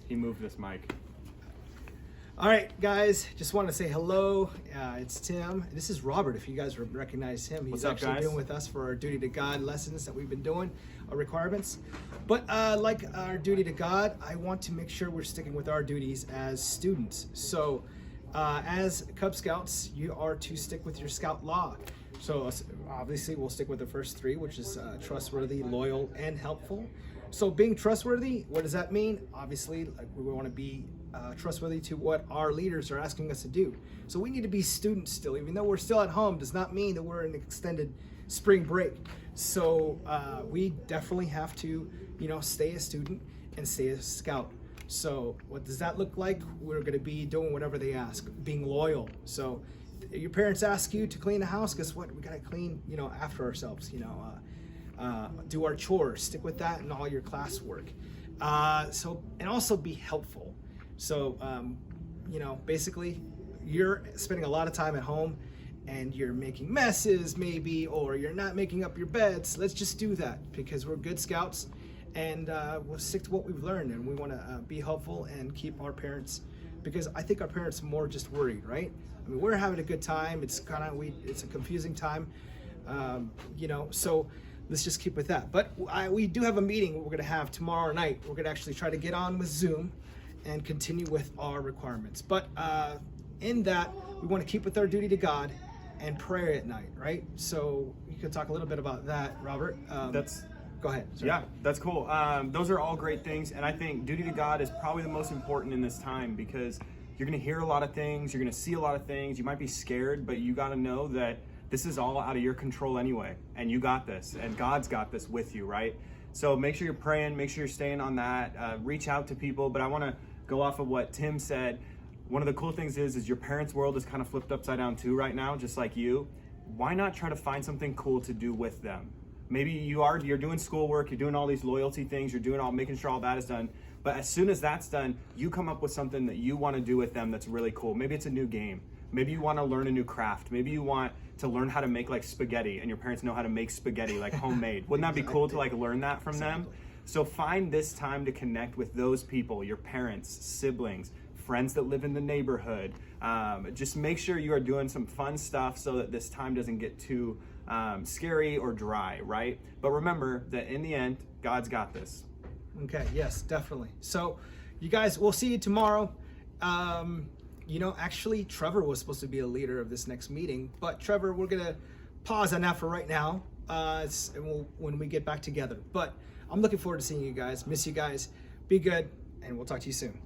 He moved this mic. All right, guys, just want to say hello. It's Tim. This is Robert, if you guys recognize him. He's What's up, actually guys? been with us for our Duty to God lessons that we've been doing, our requirements. But like our duty to God, I want to make sure we're sticking with our duties as students. So as Cub Scouts, you are to stick with your Scout law. So obviously we'll stick with the first three, which is trustworthy, loyal, and helpful. So being trustworthy, what does that mean? Obviously, like, we want to be trustworthy to what our leaders are asking us to do. So we need to be students still, even though we're still at home, does not mean that we're in extended spring break. So we definitely have to, stay a student and stay a scout. So what does that look like? We're going to be doing whatever they ask, being loyal. So your parents ask you to clean the house, guess what? We got to clean, after ourselves, do our chores, stick with that in all your classwork. And also be helpful. So, basically you're spending a lot of time at home and you're making messes maybe, or you're not making up your beds. Let's just do that because we're good scouts and we'll stick to what we've learned, and we want to be helpful and keep our parents, because I think our parents are more just worried, right? I mean, we're having a good time. It's it's a confusing time, so let's just keep with that. But we do have a meeting we're going to have tomorrow night. We're going to actually try to get on with Zoom and continue with our requirements. But in that, we want to keep with our duty to God and prayer at night, right? So you could talk a little bit about that, Robert. Go ahead. Sorry. Yeah, that's cool. Those are all great things, and I think duty to God is probably the most important in this time, because you're going to hear a lot of things, you're going to see a lot of things, you might be scared, but you got to know that this is all out of your control anyway, and you got this, and God's got this with you, right? So make sure you're praying, make sure you're staying on that, reach out to people. But I want to go off of what Tim said. One of the cool things is your parents' world is kind of flipped upside down too right now, just like you. Why not try to find something cool to do with them? Maybe you're doing schoolwork, you're doing all these loyalty things, making sure all that is done. But as soon as that's done, you come up with something that you want to do with them that's really cool. Maybe it's a new game. Maybe you want to learn a new craft. Maybe you want to learn how to make like spaghetti, and your parents know how to make spaghetti like homemade. Wouldn't that be cool to like learn that from them? So find this time to connect with those people, your parents, siblings, friends that live in the neighborhood. Just make sure you are doing some fun stuff so that this time doesn't get too scary or dry, right? But remember that in the end, God's got this. Okay, yes, definitely. So you guys, we'll see you tomorrow. Actually, Trevor was supposed to be a leader of this next meeting, but Trevor, we're gonna pause on that for right now, when we get back together. But I'm looking forward to seeing you guys. Miss you guys. Be good, and we'll talk to you soon.